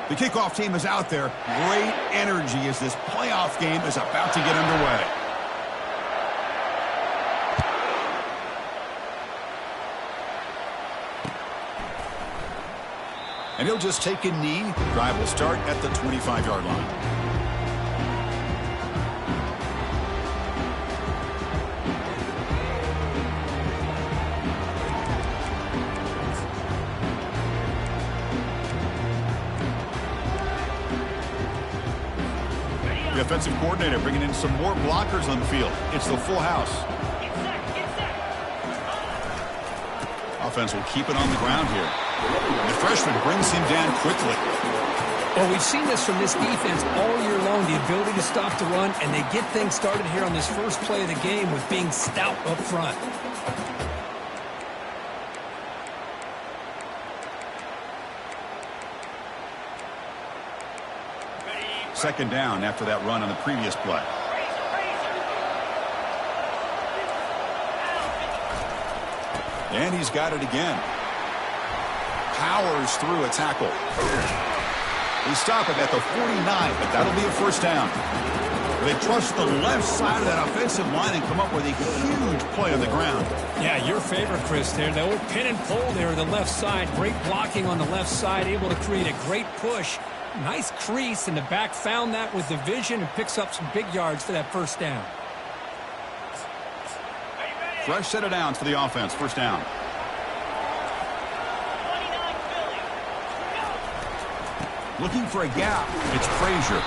The kickoff team is out there. Great energy as this playoff game is about to get underway. And he'll just take a knee. Drive will start at the 25-yard line. The offensive coordinator bringing in some more blockers on the field. It's the full house. Offense will keep it on the ground here. The freshman brings him down quickly. Well, we've seen this from this defense all year long, the ability to stop the run, and they get things started here on this first play of the game with being stout up front. Second down after that run on the previous play. And he's got it again. Powers through a tackle. They stop it at the 49, but that'll be a first down. They trust the left side of that offensive line and come up with a huge play on the ground. Yeah, your favorite, Chris, there. The old pin and pull there, the left side. Great blocking on the left side, able to create a great push. Nice crease, and the back found that with the vision and picks up some big yards for that first down. Fresh set of downs for the offense. First down. Looking for a gap. It's Frazier.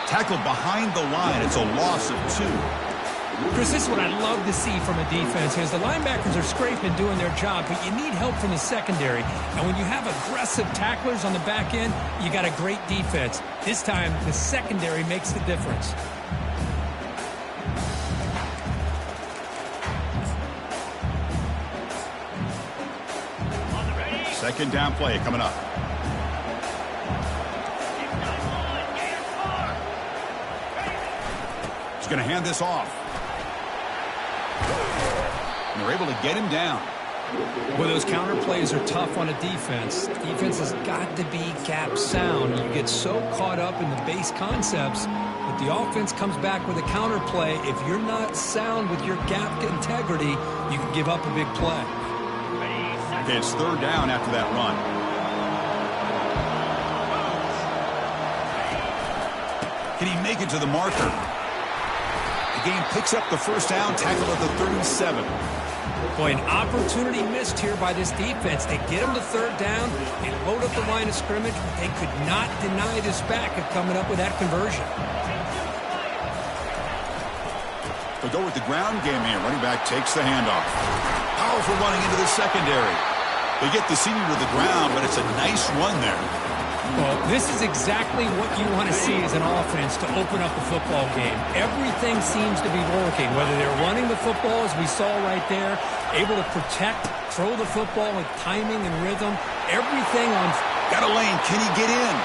Tackled behind the line. It's a loss of 2. Chris, this is what I'd love to see from a defense is the linebackers are scraping, doing their job, but you need help from the secondary. And when you have aggressive tacklers on the back end, you got a great defense. This time, the secondary makes the difference. Second down play coming up. He's going to hand this off. And they're able to get him down. Well, those counter plays are tough on a defense. Defense has got to be gap sound. You get so caught up in the base concepts that the offense comes back with a counter play. If you're not sound with your gap integrity, you can give up a big play. Okay, it's third down after that run. Can he make it to the marker? The game picks up the first down, tackled at the 37. Boy, an opportunity missed here by this defense. They get him to third down, they load up the line of scrimmage, but they could not deny this back of coming up with that conversion. They'll go with the ground game here. Running back takes the handoff. Powerful running into the secondary. They get the senior to the ground, but it's a nice run there. Well, this is exactly what you want to see as an offense to open up the football game. Everything seems to be working, whether they're running the football, as we saw right there, able to protect, throw the football with timing and rhythm, everything on. Got a lane. Can he get in?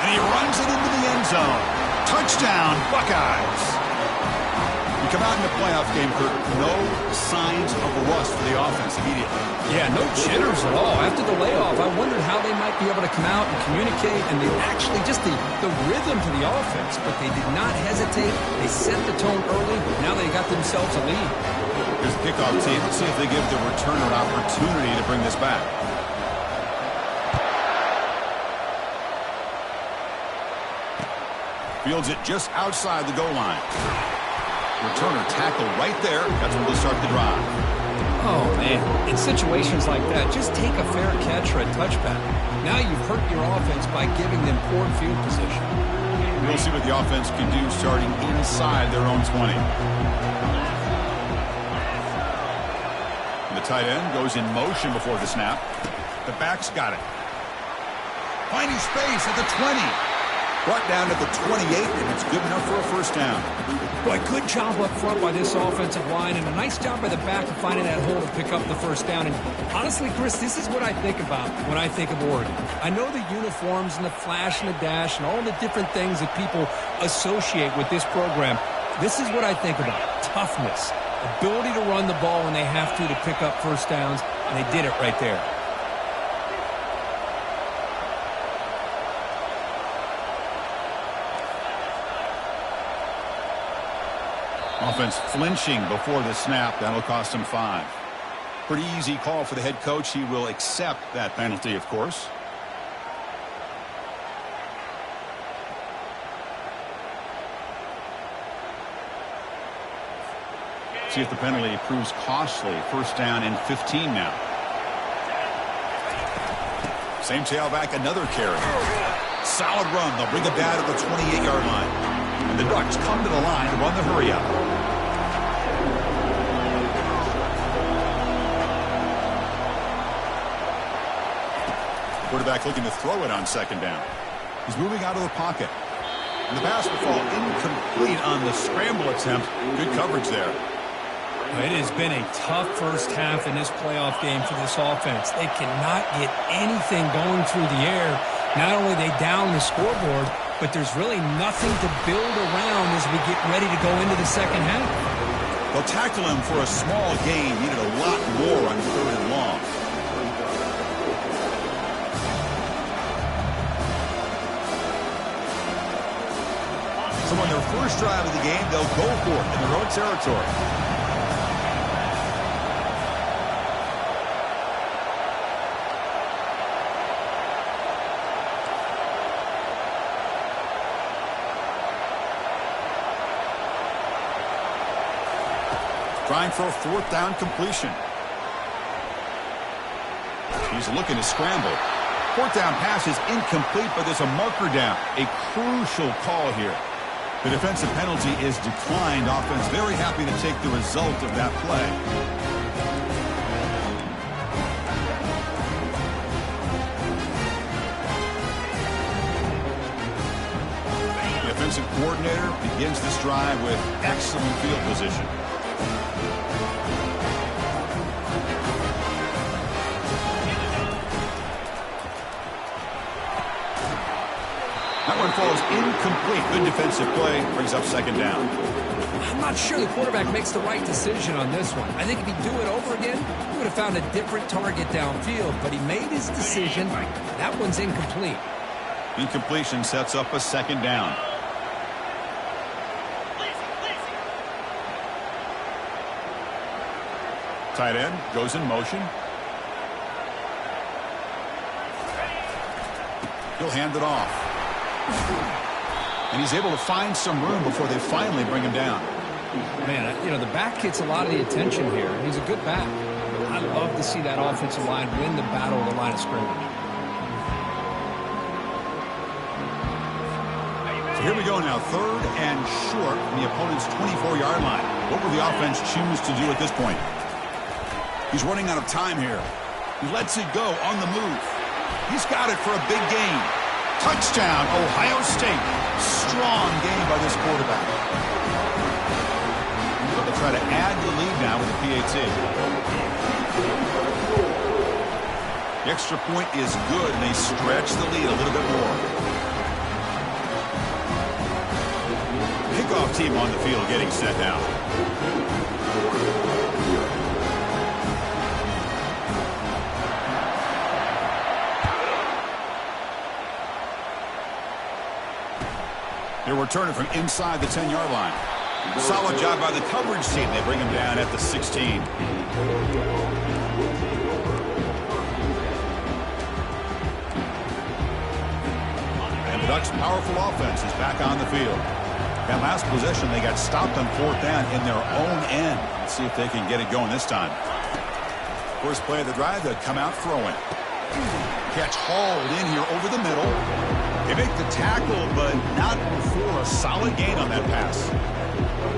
And he runs it into the end zone. Touchdown, Buckeyes. You come out in the playoff game, Kurt, no signs of rust for the offense immediately. Yeah, no jitters at all. After the layoff, I wondered how they might be able to come out and communicate, and they actually just the rhythm to the offense, but they did not hesitate. They set the tone early. Now they got themselves a lead. Here's the kickoff team. Let's see if they give the returner an opportunity to bring this back. Fields it just outside the goal line. Returner tackle right there. That's where they'll start the drive. Oh, man. In situations like that, just take a fair catch or a touchback. Now you've hurt your offense by giving them poor field position. We'll see what the offense can do starting inside their own 20. And the tight end goes in motion before the snap. The back's got it. Finding space at the 20. Brought down to the 28, and it's good enough for a first down. Boy, good job up front by this offensive line, and a nice job by the back of finding that hole to pick up the first down. And honestly, Chris, this is what I think about when I think of Oregon. I know the uniforms and the flash and the dash and all the different things that people associate with this program. This is what I think about. Toughness, ability to run the ball when they have to pick up first downs, and they did it right there. Offense flinching before the snap. That'll cost him 5. Pretty easy call for the head coach. He will accept that penalty, of course. See if the penalty proves costly. First down and 15 now. Same tailback, another carry. Solid run. They'll bring it down to the 28-yard line. And the Ducks come to the line to run the hurry-up. Quarterback looking to throw it on second down. He's moving out of the pocket. And the pass will fall incomplete on the scramble attempt. Good coverage there. It has been a tough first half in this playoff game for this offense. They cannot get anything going through the air. Not only are they down the scoreboard, but there's really nothing to build around as we get ready to go into the second half. They'll tackle him for a small gain. Needed a lot more on third and long. So on their first drive of the game, they'll go for it in their own territory. Trying for a fourth down completion. He's looking to scramble. Fourth down pass is incomplete, but there's a marker down. A crucial call here. The defensive penalty is declined. Offense very happy to take the result of that play. The offensive coordinator begins this drive with excellent field position. That one falls incomplete. Good defensive play. Brings up second down. I'm not sure the quarterback makes the right decision on this one. I think if he'd do it over again, he would have found a different target downfield. But he made his decision. That one's incomplete. Incompletion sets up a second down. Tight end goes in motion. He'll hand it off. And he's able to find some room before they finally bring him down. Man, you know, the back gets a lot of the attention here. He's a good back. I love to see that offensive line win the battle of the line of scrimmage. So here we go now, third and short from the opponent's 24-yard line. What will the offense choose to do at this point? He's running out of time here. He lets it go on the move. He's got it for a big gain. Touchdown, Ohio State. Strong game by this quarterback. They'll try to add to the lead now with the PAT. The extra point is good, and they stretch the lead a little bit more. Kickoff team on the field getting set now. They're returning from inside the 10-yard line. Solid job by the coverage team. They bring him down at the 16. And the Ducks' powerful offense is back on the field. That last possession, they got stopped on fourth down in their own end. Let's see if they can get it going this time. First play of the drive, they'll come out throwing. Catch hauled in here over the middle. They make the tackle, but not before a solid gain on that pass.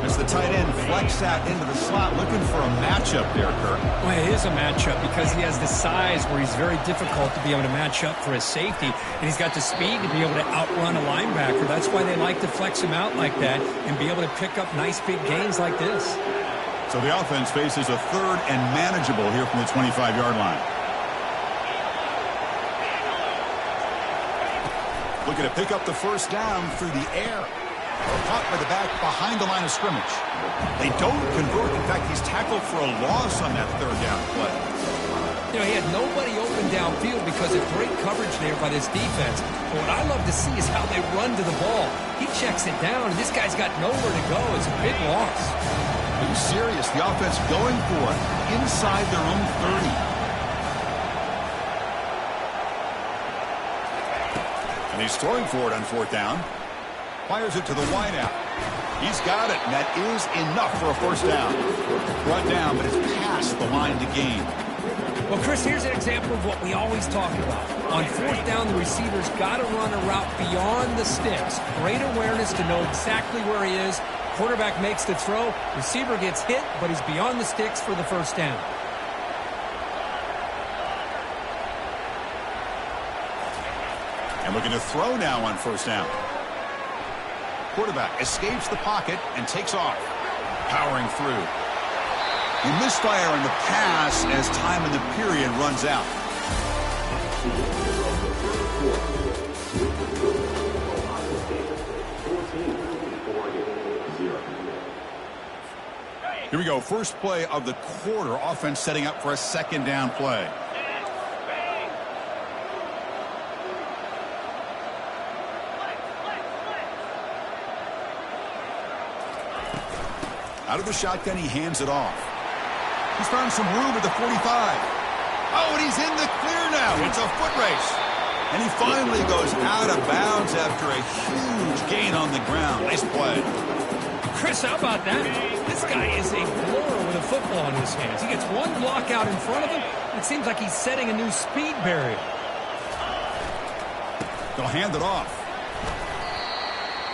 As the tight end flex that into the slot, looking for a matchup there, Kirk. Well, it is a matchup because he has the size where he's very difficult to be able to match up for his safety, and he's got the speed to be able to outrun a linebacker. That's why they like to flex him out like that and be able to pick up nice big gains like this. So the offense faces a third and manageable here from the 25-yard line. Looking to pick up the first down through the air. Caught by the back behind the line of scrimmage. They don't convert. In fact, he's tackled for a loss on that third down play. You know, he had nobody open downfield because of great coverage there by this defense. But what I love to see is how they run to the ball. He checks it down, and this guy's got nowhere to go. It's a big loss. He was serious. The offense going for it inside their own 30. And he's throwing for it on 4th down. Fires it to the wideout. He's got it, and that is enough for a 1st down. Brought down, but it's past the line to gain. Well, Chris, here's an example of what we always talk about. On 4th down, the receiver's got to run a route beyond the sticks. Great awareness to know exactly where he is. Quarterback makes the throw. Receiver gets hit, but he's beyond the sticks for the 1st down. And looking to throw now on 1st down. Quarterback escapes the pocket and takes off. Powering through. He misfire on the pass as time in the period runs out. Here we go. First play of the quarter. Offense setting up for a 2nd down play. Out of the shotgun, he hands it off. He's found some room at the 45. Oh, and he's in the clear now. It's a foot race. And he finally goes out of bounds after a huge gain on the ground. Nice play. Chris, how about that? This guy is a blower with a football in his hands. He gets one block out in front of him. It seems like he's setting a new speed barrier. They'll hand it off.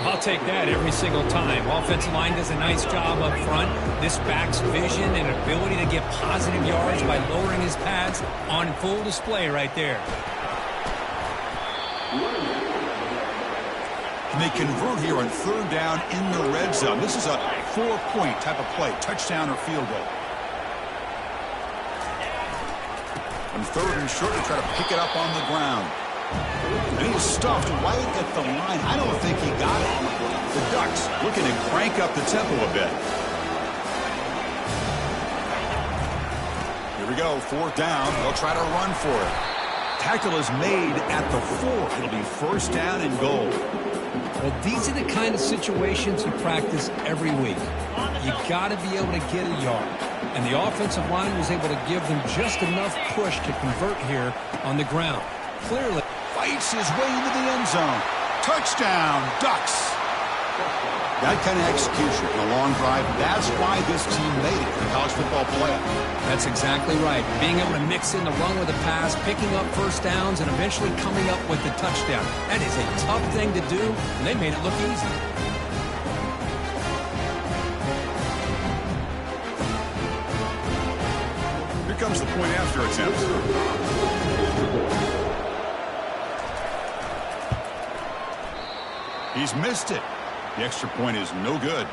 I'll take that every single time. Offensive line does a nice job up front. This back's vision and ability to get positive yards by lowering his pads on full display right there. And they convert here on 3rd down in the red zone. This is a 4-point type of play, touchdown or field goal. On 3rd and short, they try to pick it up on the ground. And he was stuffed right at the line. I don't think he got it. The Ducks looking to crank up the tempo a bit. Here we go, 4th down. They'll try to run for it. Tackle is made at the 4. It'll be 1st down and goal. Well, these are the kind of situations you practice every week. You got to be able to get a yard. And the offensive line was able to give them just enough push to convert here on the ground. Clearly fights his way into the end zone. Touchdown, Ducks. That kind of execution in a long drive, that's why this team made it in the college football playoff. That's exactly right. Being able to mix in the run with the pass, picking up 1st downs, and eventually coming up with the touchdown. That is a tough thing to do, and they made it look easy. Here comes the point after attempt. He's missed it. The extra point is no good.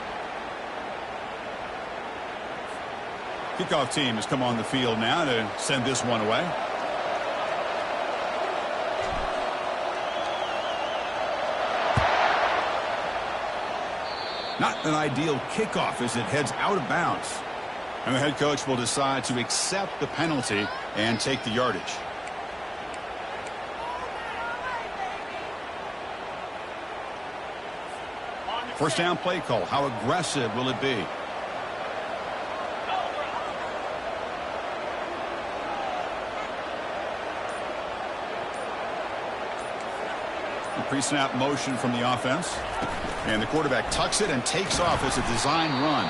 Kickoff team has come on the field now to send this one away. Not an ideal kickoff as it heads out of bounds. And the head coach will decide to accept the penalty and take the yardage. First down play call. How aggressive will it be? Pre-snap motion from the offense. And the quarterback tucks it and takes off as a design run.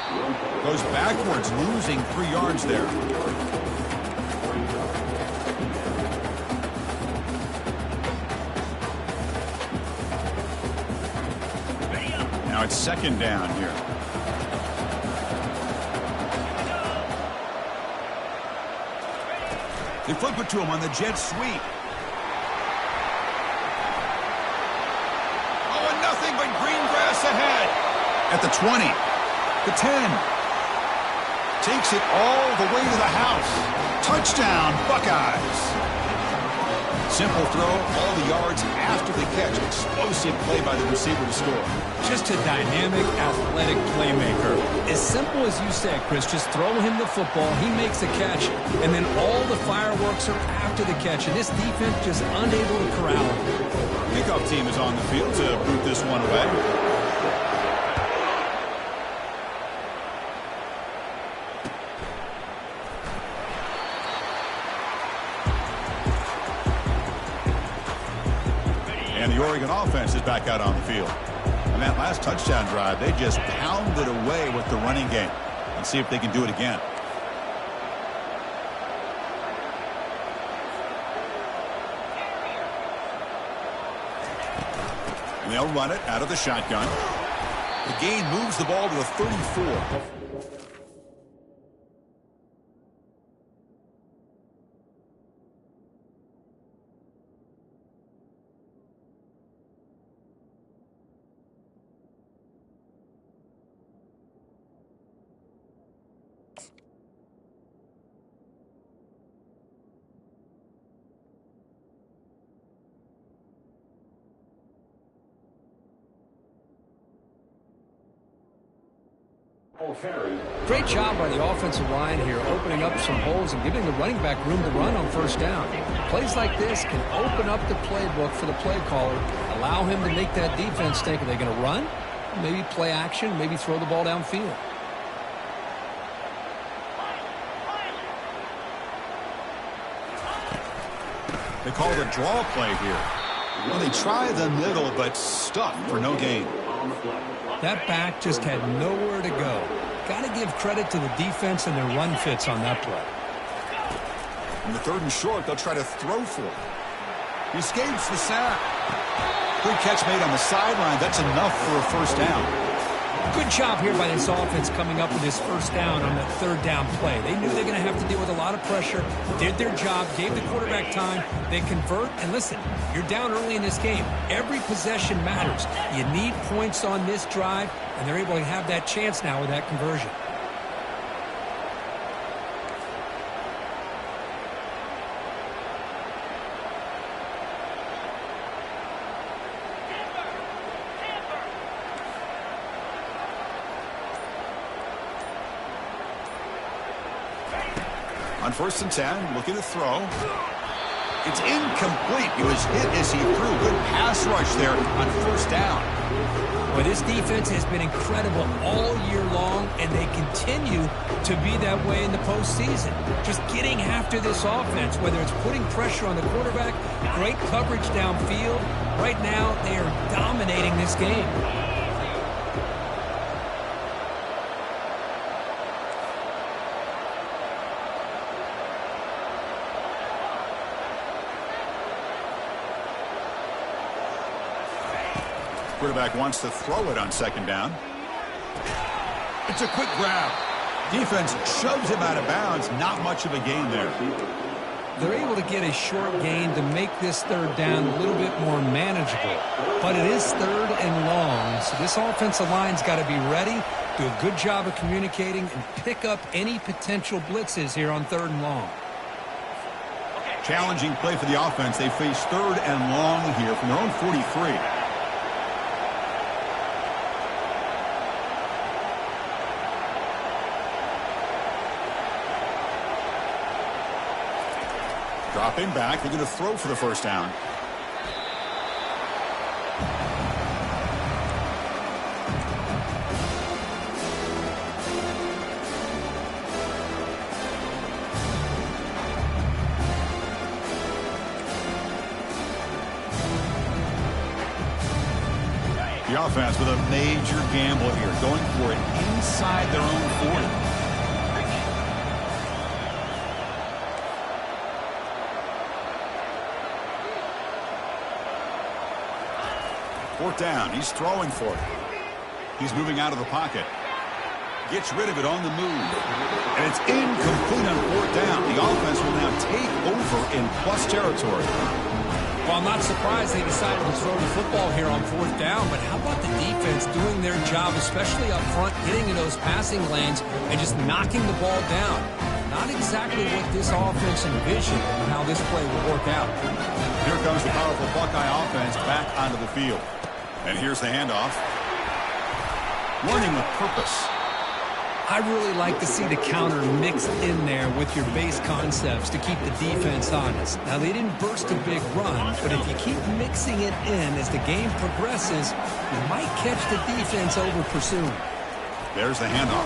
Goes backwards, losing 3 yards there. Now it's 2nd down here. They flip it to him on the jet sweep. Nothing but green grass ahead. At the 20, the 10. Takes it all the way to the house. Touchdown, Buckeyes. Simple throw, all the yards after the catch. Explosive play by the receiver to score. Just a dynamic, athletic playmaker. As simple as you said, Chris, just throw him the football, he makes the catch, and then all the fireworks are after the catch, and this defense just unable to corral him. Kickoff team is on the field to boot this one away. And the Oregon offense is back out on the field. And that last touchdown drive, they just pounded away with the running game. Let's see if they can do it again. And they'll run it out of the shotgun. The gain moves the ball to the 34. Great job by the offensive line here, opening up some holes and giving the running back room to run on first down. Plays like this can open up the playbook for the play caller, allow him to make that defense think, are they going to run? Maybe play action, maybe throw the ball downfield. They call it a draw play here. Well, they try the middle, but stuck for no gain. That back just had nowhere to go. Got to give credit to the defense and their run fits on that play. In the 3rd and short, they'll try to throw for it. He escapes the sack. Good catch made on the sideline. That's enough for a first down. Good job here by this offense coming up with this first down on that 3rd down play. They knew they were going to have to deal with a lot of pressure, did their job, gave the quarterback time, they convert, and listen, you're down early in this game. Every possession matters. You need points on this drive, and they're able to have that chance now with that conversion. On 1st and 10, looking to throw. It's incomplete. He was hit as he threw. Good pass rush there on 1st down. Well, this defense has been incredible all year long, and they continue to be that way in the postseason. Just getting after this offense, whether it's putting pressure on the quarterback, great coverage downfield. Right now, they are dominating this game. Quarterback wants to throw it on 2nd down. It's a quick grab. Defense shoves him out of bounds. Not much of a gain there. They're able to get a short gain to make this 3rd down a little bit more manageable. But it is 3rd and long, so this offensive line's got to be ready, do a good job of communicating, and pick up any potential blitzes here on 3rd and long. Challenging play for the offense. They face 3rd and long here from their own 43. Dropping back, they're going to throw for the first down. The offense with a major gamble here, going for it inside their own 40. Fourth down. He's throwing for it. He's moving out of the pocket. Gets rid of it on the move. And it's incomplete on 4th down. The offense will now take over in plus territory. Well, I'm not surprised they decided to throw the football here on 4th down, but how about the defense doing their job, especially up front, getting in those passing lanes and just knocking the ball down? Not exactly what this offense envisioned and how this play would work out. Here comes the powerful Buckeye offense back onto the field. And here's the handoff. Running with purpose. I really like to see the counter mixed in there with your base concepts to keep the defense honest. Now, they didn't burst a big run, but if you keep mixing it in as the game progresses, you might catch the defense over pursuing. There's the handoff.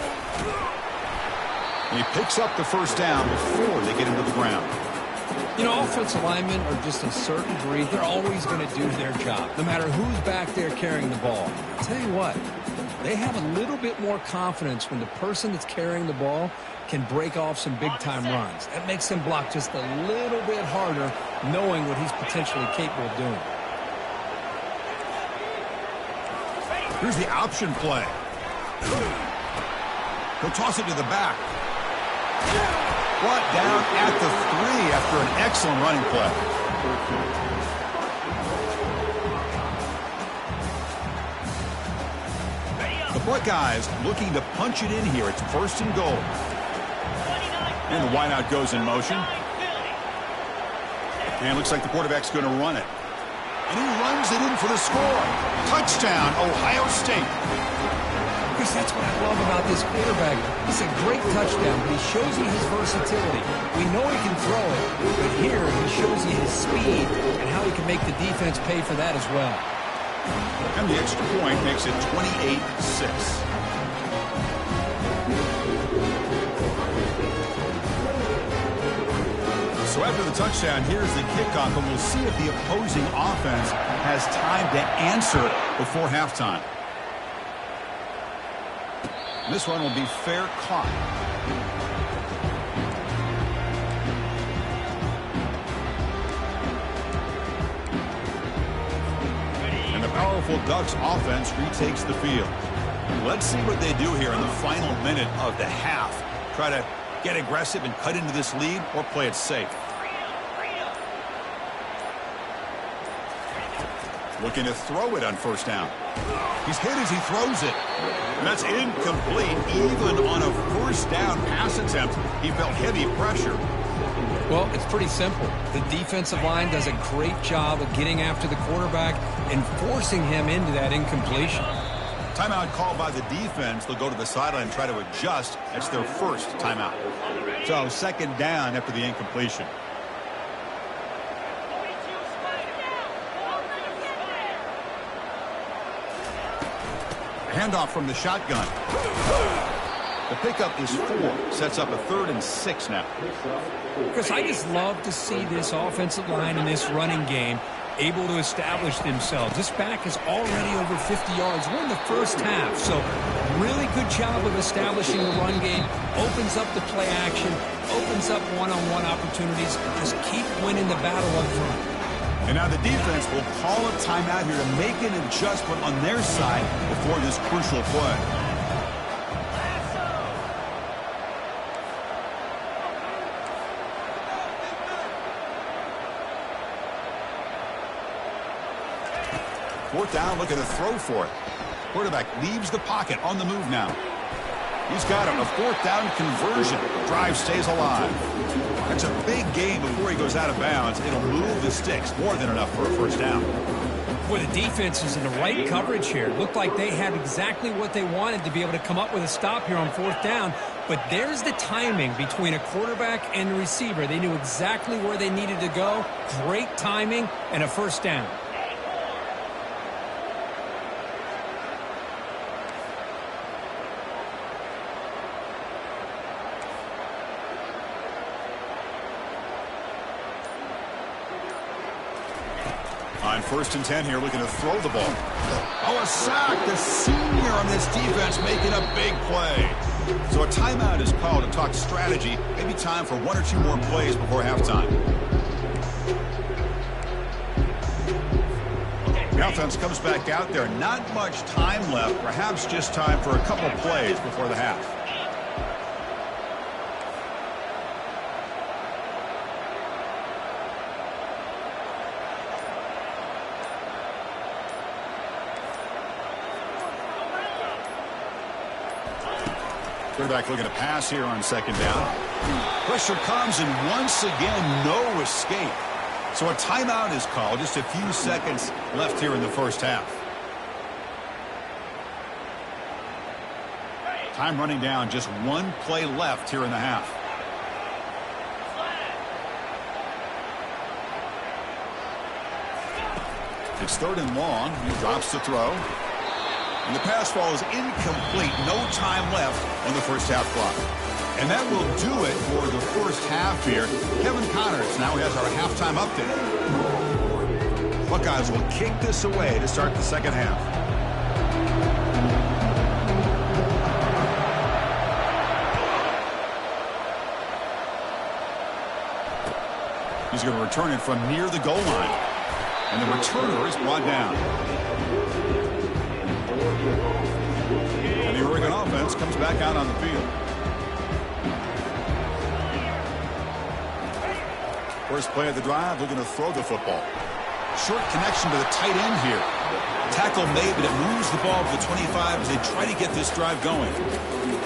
And he picks up the first down before they get him to the ground. You know, offensive linemen are just a certain breed. They're always going to do their job, no matter who's back there carrying the ball. I'll tell you what, they have a little bit more confidence when the person that's carrying the ball can break off some big-time runs. That makes them block just a little bit harder, knowing what he's potentially capable of doing. Here's the option play. He'll toss it to the back. Brought down at the 3 after an excellent running play. The Buckeyes looking to punch it in here. It's first and goal. And the wideout goes in motion. And it looks like the quarterback's going to run it. And he runs it in for the score. Touchdown, Ohio State. Because that's what I love about this quarterback. It's a great touchdown, but he shows you his versatility. We know he can throw it, but here he shows you his speed and how he can make the defense pay for that as well. And the extra point makes it 28-6. So after the touchdown, here's the kickoff, and we'll see if the opposing offense has time to answer before halftime. This one will be fair caught. And the powerful Ducks offense retakes the field. Let's see what they do here in the final minute of the half. Try to get aggressive and cut into this lead, or play it safe. Looking to throw it on first down. He's hit as he throws it. And that's incomplete. Even on a first down pass attempt, he felt heavy pressure. Well, it's pretty simple. The defensive line does a great job of getting after the quarterback and forcing him into that incompletion. Timeout called by the defense. They'll go to the sideline and try to adjust. That's their first timeout. So second down after the incompletion. Handoff from the shotgun. The pickup is 4. Sets up a 3rd and 6 now. Because I just love to see this offensive line in this running game able to establish themselves. This back is already over 50 yards. We're in the first half, so really good job of establishing the run game. Opens up the play action, opens up one-on-one opportunities. Just keep winning the battle up front. And now the defense will call a timeout here to make an adjustment on their side before this crucial play. Fourth down, looking to throw for it. Quarterback leaves the pocket, on the move now. He's got him. A fourth down conversion. Drive stays alive. That's a big gain before he goes out of bounds. It'll move the sticks. More than enough for a first down. Boy, the defense is in the right coverage here. Looked like they had exactly what they wanted to be able to come up with a stop here on fourth down. But there's the timing between a quarterback and the receiver. They knew exactly where they needed to go. Great timing and a first down. On 1st and 10 here, looking to throw the ball. Oh, a sack. The senior on this defense making a big play. So a timeout is called to talk strategy. Maybe time for 1 or 2 more plays before halftime. The offense comes back out there. Not much time left. Perhaps just time for a couple plays before the half. Quarterback looking to pass here on second down. Pressure comes, and once again, no escape. So a timeout is called. Just a few seconds left here in the first half. Time running down. Just one play left here in the half. It's 3rd and long. He drops to throw. And the pass ball is incomplete. No time left on the first half clock. And that will do it for the first half here. Kevin Connors now has our halftime update. Buckeyes will kick this away to start the second half. He's going to return it from near the goal line. And the returner is brought down. And the Oregon offense comes back out on the field. First play of the drive, they're going to throw the football. Short connection to the tight end here. Tackle made, but it moves the ball to the 25 as they try to get this drive going.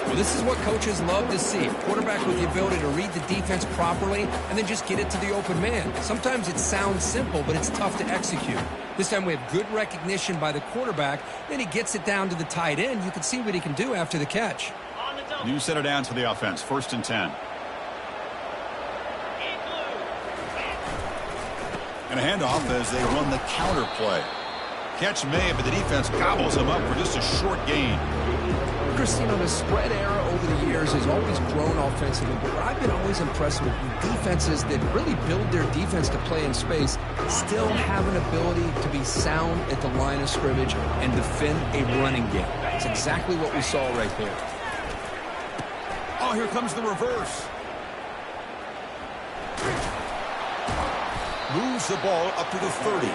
Well, this is what coaches love to see. A quarterback with the ability to read the defense properly and then just get it to the open man. Sometimes it sounds simple, but it's tough to execute. This time we have good recognition by the quarterback. Then he gets it down to the tight end. You can see what he can do after the catch. New center down to the offense. 1st and 10. And a handoff as they run the counter play. Catch made, but the defense gobbles him up for just a short gain. Chris, the spread era over the years has always grown offensively, but what I've been always impressed with defenses that really build their defense to play in space still have an ability to be sound at the line of scrimmage and defend a running game. It's exactly what we saw right there. Oh, here comes the reverse. Moves the ball up to the 30.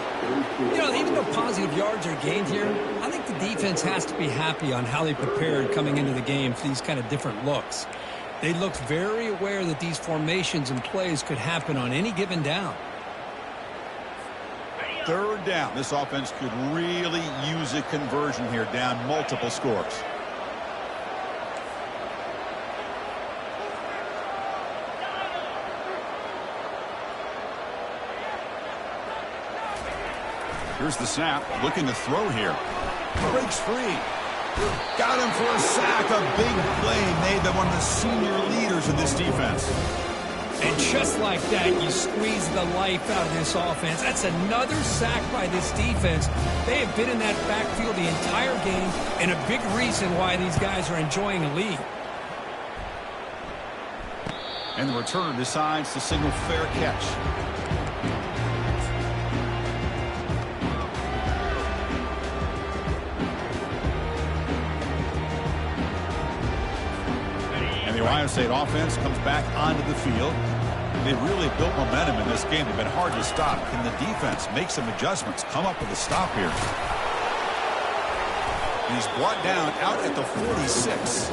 Even though positive yards are gained here, I think the defense has to be happy on how they prepared coming into the game for these kind of different looks. They looked very aware that these formations and plays could happen on any given down. 3rd down. This offense could really use a conversion here, down multiple scores. Here's the snap, looking to throw here. Breaks free. Got him for a sack. A big play made by one of the senior leaders in this defense. And just like that, you squeeze the life out of this offense. That's another sack by this defense. They have been in that backfield the entire game, and a big reason why these guys are enjoying a lead. And the returner decides to single fair catch. The Ohio State offense comes back onto the field. They've really built momentum in this game. They've been hard to stop. Can the defense make some adjustments, come up with a stop here? And he's brought down out at the 46.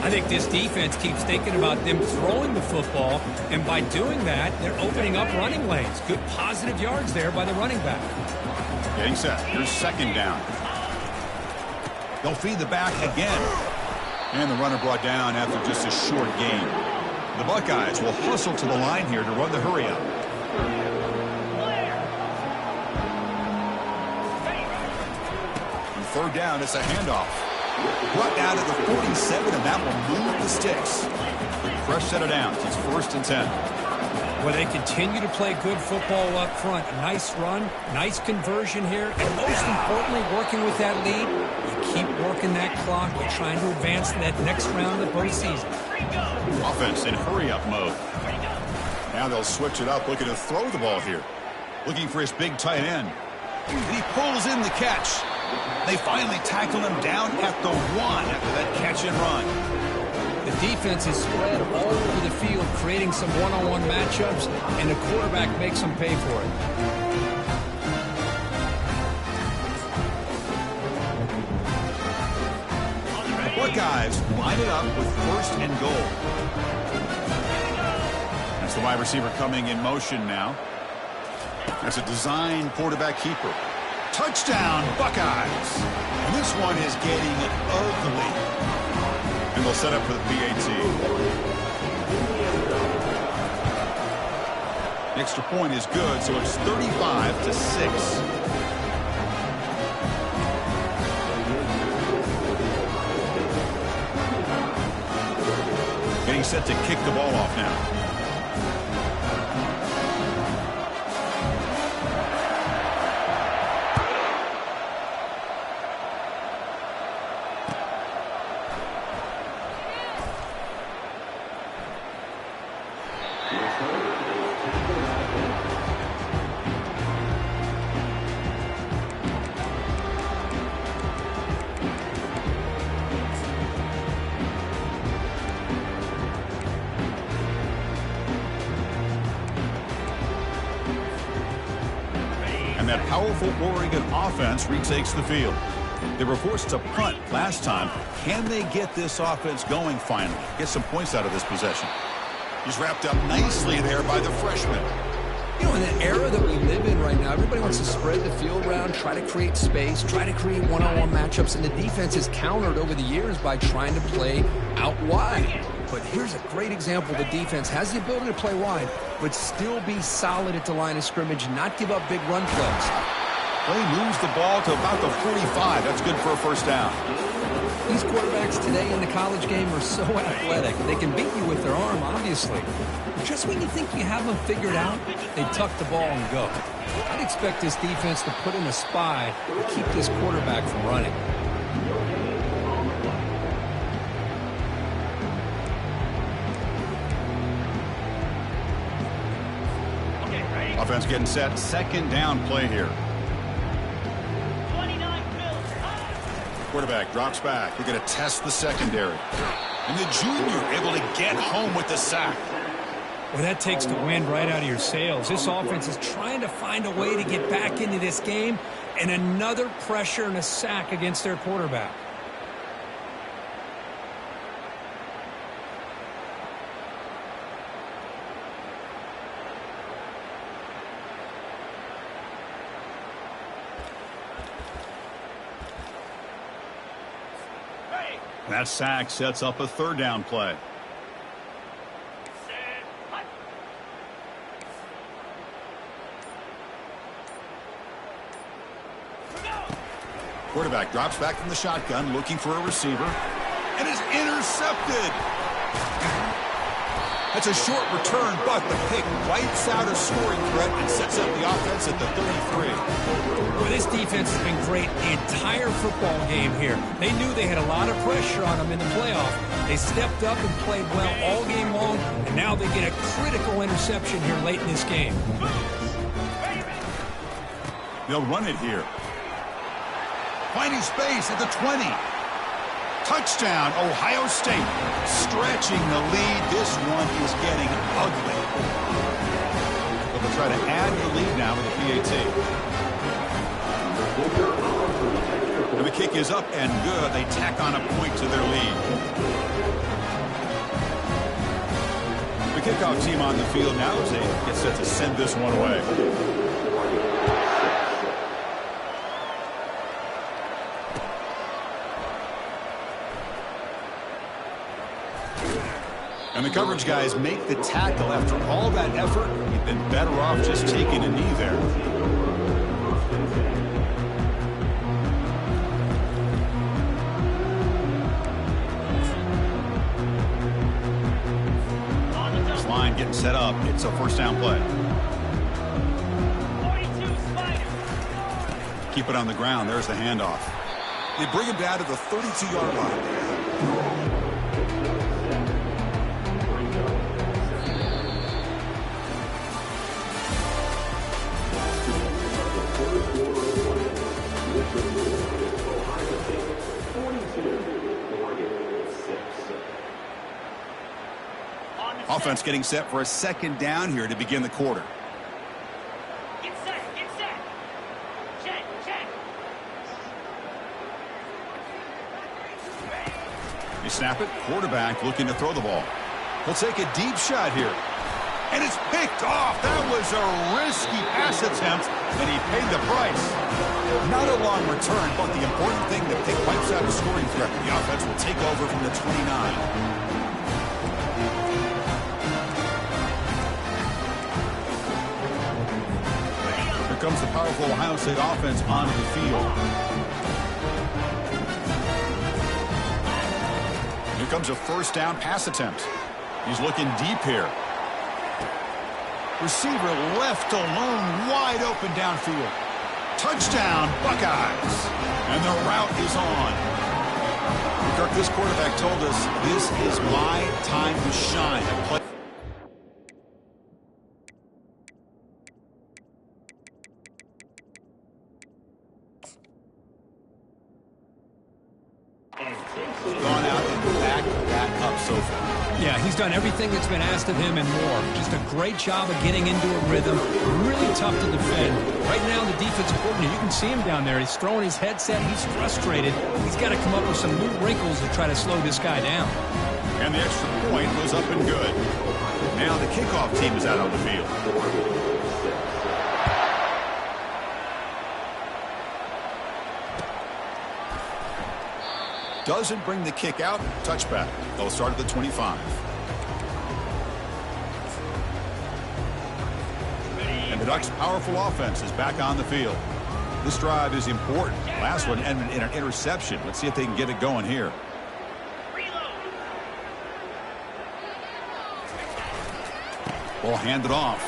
I think this defense keeps thinking about them throwing the football, and by doing that, they're opening up running lanes. Good positive yards there by the running back. Getting set. Here's 2nd down. They'll feed the back again. And the runner brought down after just a short gain. The Buckeyes will hustle to the line here to run the hurry-up. And 3rd down, it's a handoff. Brought down to the 47, and that will move the sticks. The press set it down. It's 1st and 10. Well, they continue to play good football up front. A nice run, nice conversion here, and most importantly, working with that lead, you keep working that clock. You're trying to advance to that next round of the postseason. Offense in hurry-up mode. Now they'll switch it up, looking to throw the ball here. Looking for his big tight end. And he pulls in the catch. They finally tackle him down at the 1 after that catch and run. The defense is spread all over the field, creating some one-on-one matchups, and the quarterback makes them pay for it. The Buckeyes line it up with 1st and goal. That's the wide receiver coming in motion now. That's a design quarterback keeper. Touchdown, Buckeyes. And this one is getting ugly. And they'll set up for the PAT. The extra point is good, so it's 35-6. Getting set to kick the ball off now. And that powerful Oregon offense retakes the field. They were forced to punt last time. Can they get this offense going finally? Get some points out of this possession. He's wrapped up nicely there by the freshman. You know, in the era that we live in right now, everybody wants to spread the field around, try to create space, try to create one-on-one matchups, and the defense has countered over the years by trying to play out wide. But here's a great example. The defense has the ability to play wide, but still be solid at the line of scrimmage, not give up big run plays. Well, he moves the ball to about the 45. That's good for a first down. These quarterbacks today in the college game are so athletic. They can beat you with their arm, obviously. But just when you think you have them figured out, they tuck the ball and go. I'd expect this defense to put in a spy to keep this quarterback from running. Offense getting set. Second down play here. Quarterback drops back. They're going to test the secondary. And the junior able to get home with the sack. Well, that takes the wind right out of your sails. This offense is trying to find a way to get back into this game, and another pressure and a sack against their quarterback. That sack sets up a third down play. Quarterback drops back from the shotgun, looking for a receiver, and is intercepted. That's a short return, but the pick wipes out a scoring threat and sets up the offense at the 33. Well, this defense has been great the entire football game here. They knew they had a lot of pressure on them in the playoff. They stepped up and played well all game long, and now they get a critical interception here late in this game. They'll run it here. Finding space at the 20. Touchdown, Ohio State. Stretching the lead. This one is getting ugly. But they'll try to add the lead now with the PAT. And the kick is up and good. They tack on a point to their lead. The kickoff team on the field now as they get set to send this one away. And the coverage guys make the tackle. After all that effort, you've been better off just taking a knee there. This line getting set up. It's a first down play. Keep it on the ground. There's the handoff. They bring him down to the 32-yard line. Offense getting set for a second down here to begin the quarter. Get set, get set. Check, check. You snap it, quarterback looking to throw the ball. He'll take a deep shot here. And it's picked off. That was a risky pass attempt, and he paid the price. Not a long return, but the important thing, the pick wipes out a scoring threat. The offense will take over from the 29. comes the powerful Ohio State offense onto the field. Here comes a first down pass attempt. He's looking deep here. Receiver left alone, wide open downfield. Touchdown, Buckeyes. And the route is on. Kirk, this quarterback told us this is my time to shine. Gone out and backed that up so far. Yeah, he's done everything that's been asked of him and more. Just a great job of getting into a rhythm. Really tough to defend. Right now, the defensive coordinator, you can see him down there. He's throwing his headset. He's frustrated. He's got to come up with some new wrinkles to try to slow this guy down. And the extra point was up and good. Now the kickoff team is out on the field. Doesn't bring the kick out. Touchback. They'll start at the 25. And the Ducks' powerful offense is back on the field. This drive is important. Last one ended in an interception. Let's see if they can get it going here. Ball handed off.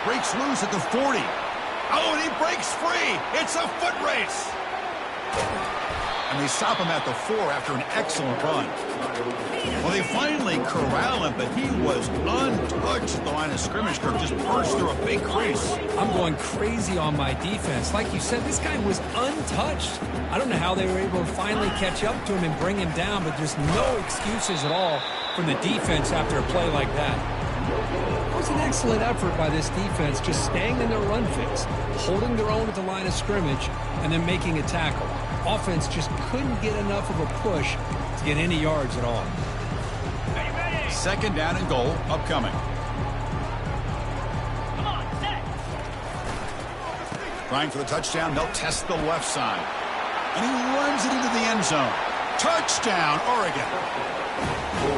Breaks loose at the 40. Oh, and he breaks free. It's a foot race. And they stop him at the 4 after an excellent run. Well, they finally corral him, but he was untouched at the line of scrimmage. Kirk just burst through a big crease. I'm going crazy on my defense. Like you said, this guy was untouched. I don't know how they were able to finally catch up to him and bring him down, but there's no excuses at all from the defense after a play like that. It was an excellent effort by this defense, just staying in their run fits, holding their own at the line of scrimmage, and then making a tackle. Offense just couldn't get enough of a push to get any yards at all. Second down and goal upcoming. Come on, set. Trying for the touchdown, they'll test the left side. And he runs it into the end zone. Touchdown, Oregon.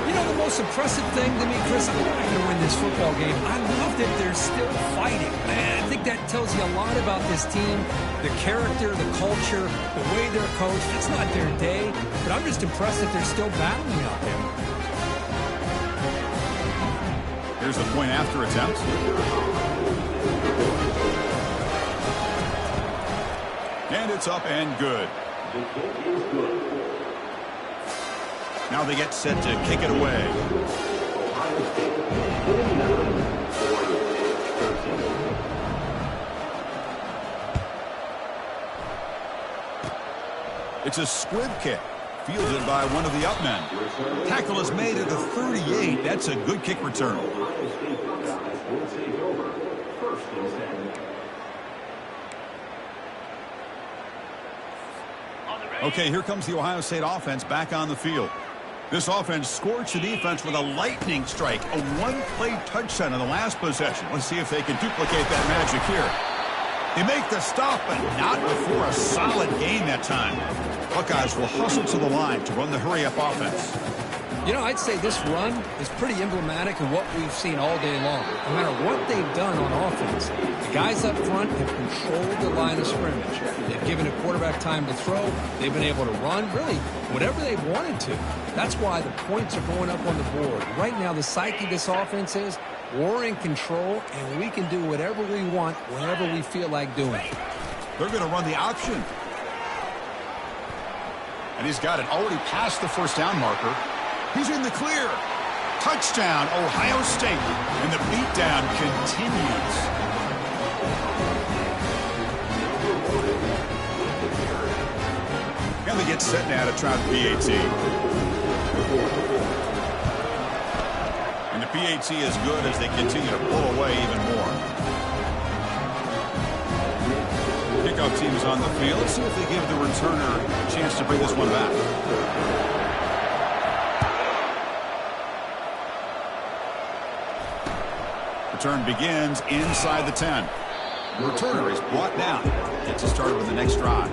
You know, the most impressive thing to me, Chris, I'm not going to win this football game. I love that they're still fighting. Man, I think that tells you a lot about this team, the character, the culture, the way they're coached. It's not their day, but I'm just impressed that they're still battling out there. Here's the point after attempt. And it's up and good. Now they get set to kick it away. It's a squib kick, fielded by one of the up men. Tackle is made at the 38. That's a good kick return. Okay, here comes the Ohio State offense back on the field. This offense scorched the defense with a lightning strike, a one-play touchdown in the last possession. Let's see if they can duplicate that magic here. They make the stop, but not before a solid gain that time. Buckeyes will hustle to the line to run the hurry-up offense. You know, I'd say this run is pretty emblematic of what we've seen all day long. No matter what they've done on offense, the guys up front have controlled the line of scrimmage. They've given a quarterback time to throw. They've been able to run, really, whatever they've wanted to. That's why the points are going up on the board. Right now, the psyche of this offense is we're in control, and we can do whatever we want whenever we feel like doing it. They're going to run the option. And he's got it already past the first down marker. He's in the clear. Touchdown, Ohio State. And the beatdown continues. And they get set now to try the PAT. And the PAT is good as they continue to pull away even more. Kickoff team is on the field. Let's see if they give the returner a chance to bring this one back. Return begins inside the 10. The returner is brought down. Gets us started with the next drive.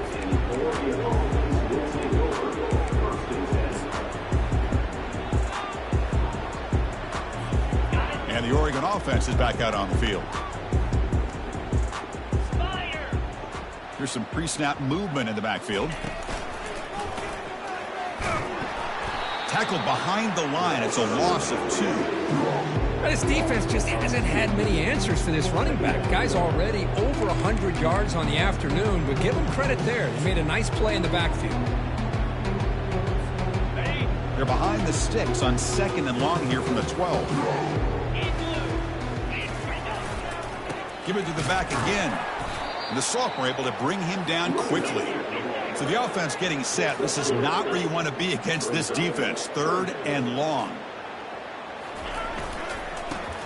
And the Oregon offense is back out on the field. Here's some pre-snap movement in the backfield. Tackled behind the line. It's a loss of 2. This defense just hasn't had many answers for this running back. Guy's already over 100 yards on the afternoon, but give him credit there. They made a nice play in the backfield. They're behind the sticks on 2nd and long here from the 12. Give it to the back again. And the sophomore able to bring him down quickly. So the offense getting set. This is not where you want to be against this defense. 3rd and long.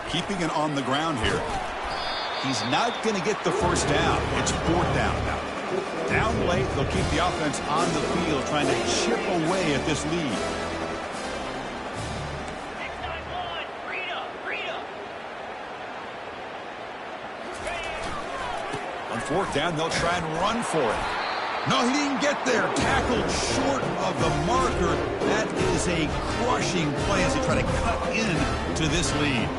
Keeping it on the ground here. He's not going to get the first down. It's 4th down now. Down late, they'll keep the offense on the field trying to chip away at this lead. On 4th down, they'll try and run for it. No, he didn't get there. Tackled short of the marker. That is a crushing play as they try to cut in to this lead.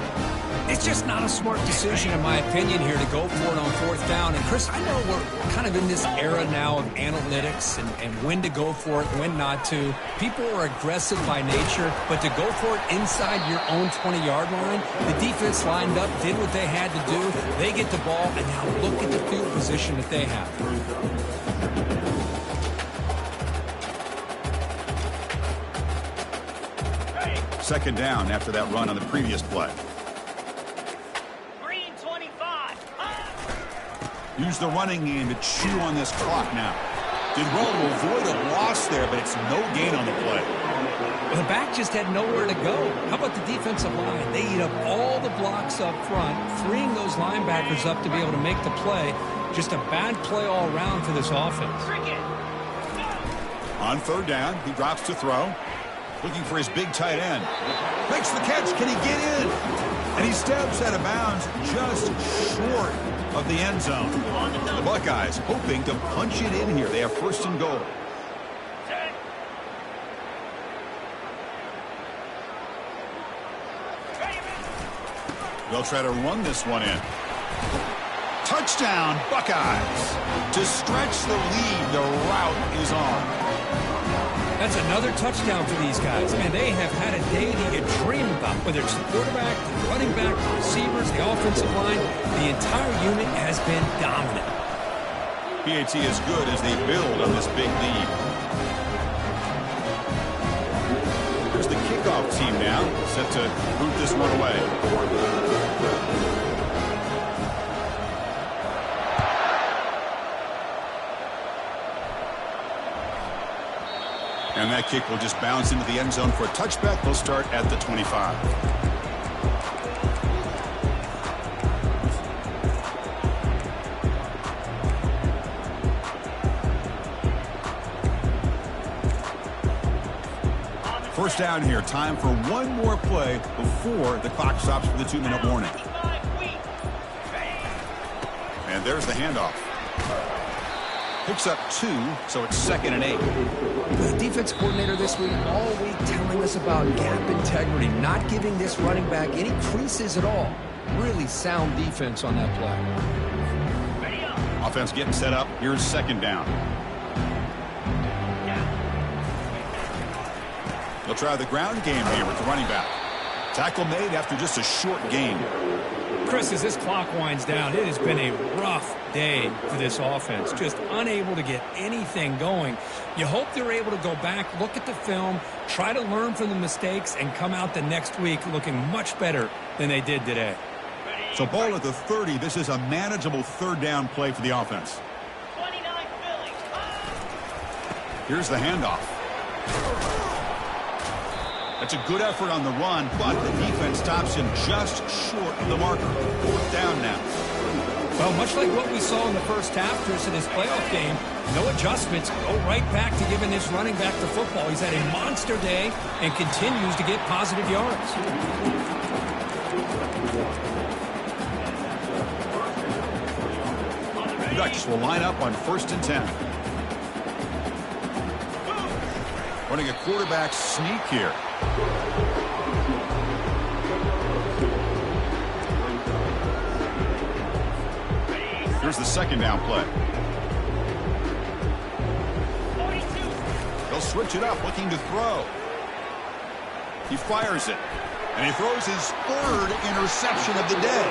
It's just not a smart decision, in my opinion, here to go for it on 4th down. And, Chris, I know we're kind of in this era now of analytics and when to go for it, when not to. People are aggressive by nature, but to go for it inside your own 20-yard line, the defense lined up, did what they had to do. They get the ball, and now look at the field position that they have. 2nd down after that run on the previous play. Use the running game to chew on this clock now. Did well to avoid a loss there, but it's no gain on the play. Well, the back just had nowhere to go. How about the defensive line? They eat up all the blocks up front, freeing those linebackers up to be able to make the play. Just a bad play all around for this offense. On 3rd down, he drops to throw. Looking for his big tight end. Makes the catch. Can he get in? And he steps out of bounds just short of the end zone. The Buckeyes hoping to punch it in here. They have 1st and goal. They'll try to run this one in. Touchdown, Buckeyes. To stretch the lead, the route is on. That's another touchdown for these guys. Man, they have had a day that you dream about, whether it's the quarterback, the running back, the receivers, the offensive line. The entire unit has been dominant. PAT is good as they build on this big lead. Here's the kickoff team now, set to boot this one away. And that kick will just bounce into the end zone for a touchback. They'll start at the 25. First down here. Time for one more play before the clock stops for the 2-minute warning. And there's the handoff. Picks up 2, so it's 2nd and 8. The defense coordinator this week all week telling us about gap integrity, not giving this running back any creases at all. Really sound defense on that play. Offense getting set up. Here's 2nd down. They'll try the ground game here with the running back. Tackle made after just a short gain. Chris, as this clock winds down, it has been a rough day for this offense. Just unable to get anything going. You hope they're able to go back, look at the film, try to learn from the mistakes, and come out the next week looking much better than they did today. So ball at the 30. This is a manageable 3rd down play for the offense. Here's the handoff. That's a good effort on the run, but the defense stops him just short of the marker. 4th down now. Well, much like what we saw in the first half, Chris, in this playoff game, no adjustments. Go right back to giving this running back the football. He's had a monster day and continues to get positive yards. The Ducks will line up on 1st and 10. Running a quarterback sneak here. Here's the 2nd down play. He'll switch it up, looking to throw. He fires it, and he throws his third interception of the day.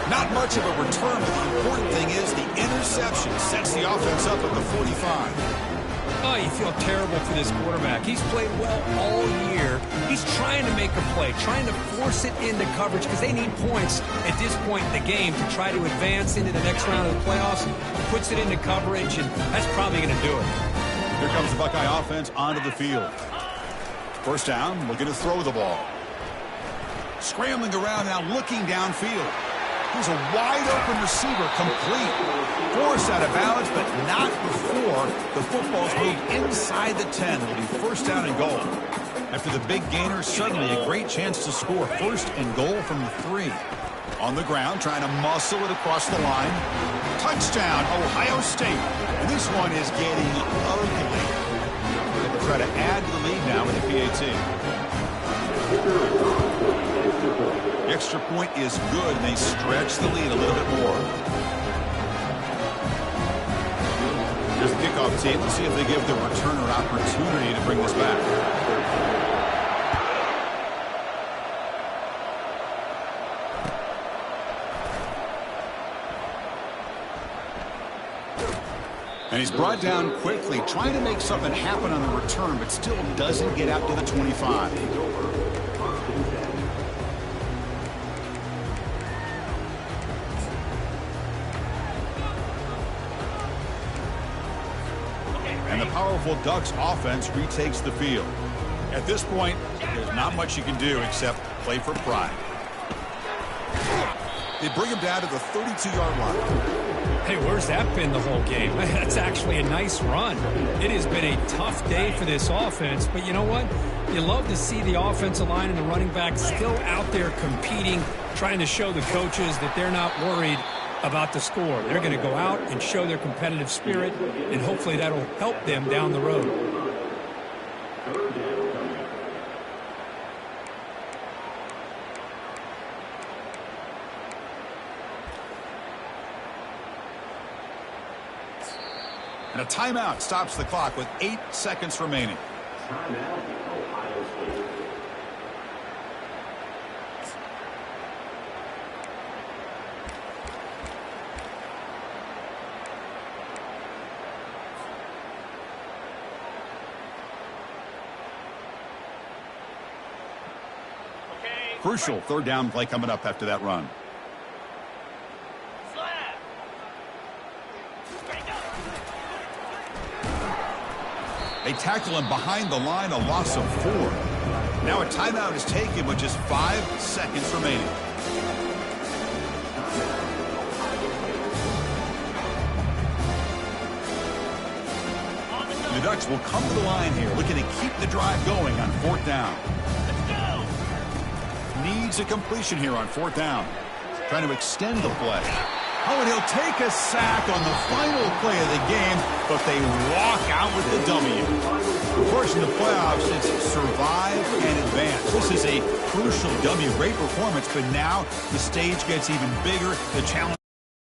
Not much of a return, but the important thing is the interception sets the offense up at the 45. Oh, you feel terrible for this quarterback. He's played well all year. He's trying to make a play, trying to force it into coverage because they need points at this point in the game to try to advance into the next round of the playoffs. Puts it into coverage, and that's probably going to do it. Here comes the Buckeye offense onto the field. First down, looking to throw the ball. Scrambling around now, looking downfield. Here's a wide-open receiver, complete. Forced out of bounds, but not before the football's moved inside the 10. It'll be first down and goal. After the big gainer, suddenly a great chance to score. First and goal from the 3. On the ground, trying to muscle it across the line. Touchdown, Ohio State. And this one is getting ugly. They'll try to add to the lead now with the PAT. The extra point is good, and they stretch the lead a little bit more. Here's the kickoff team. Let's see if they give the returner opportunity to bring this back. And he's brought down quickly, trying to make something happen on the return, but still doesn't get out to the 25. And the powerful Ducks offense retakes the field. At this point, there's not much you can do except play for pride. They bring him down to the 32-yard line. Hey, where's that been the whole game? That's actually a nice run. It has been a tough day for this offense, but you know what? You love to see the offensive line and the running back still out there competing, trying to show the coaches that they're not worried about the score. They're going to go out and show their competitive spirit, and hopefully that'll help them down the road. And a timeout stops the clock with 8 seconds remaining. Crucial third down play coming up after that run. They tackle him behind the line, a loss of 4. Now a timeout is taken with just 5 seconds remaining. The Ducks will come to the line here, looking to keep the drive going on 4th down. Needs a completion here on 4th down. Trying to extend the play. Oh, and he'll take a sack on the final play of the game, but they walk out with the W. Of course, in the playoffs, it's survive and advance. This is a crucial W. Great performance, but now the stage gets even bigger. The challenge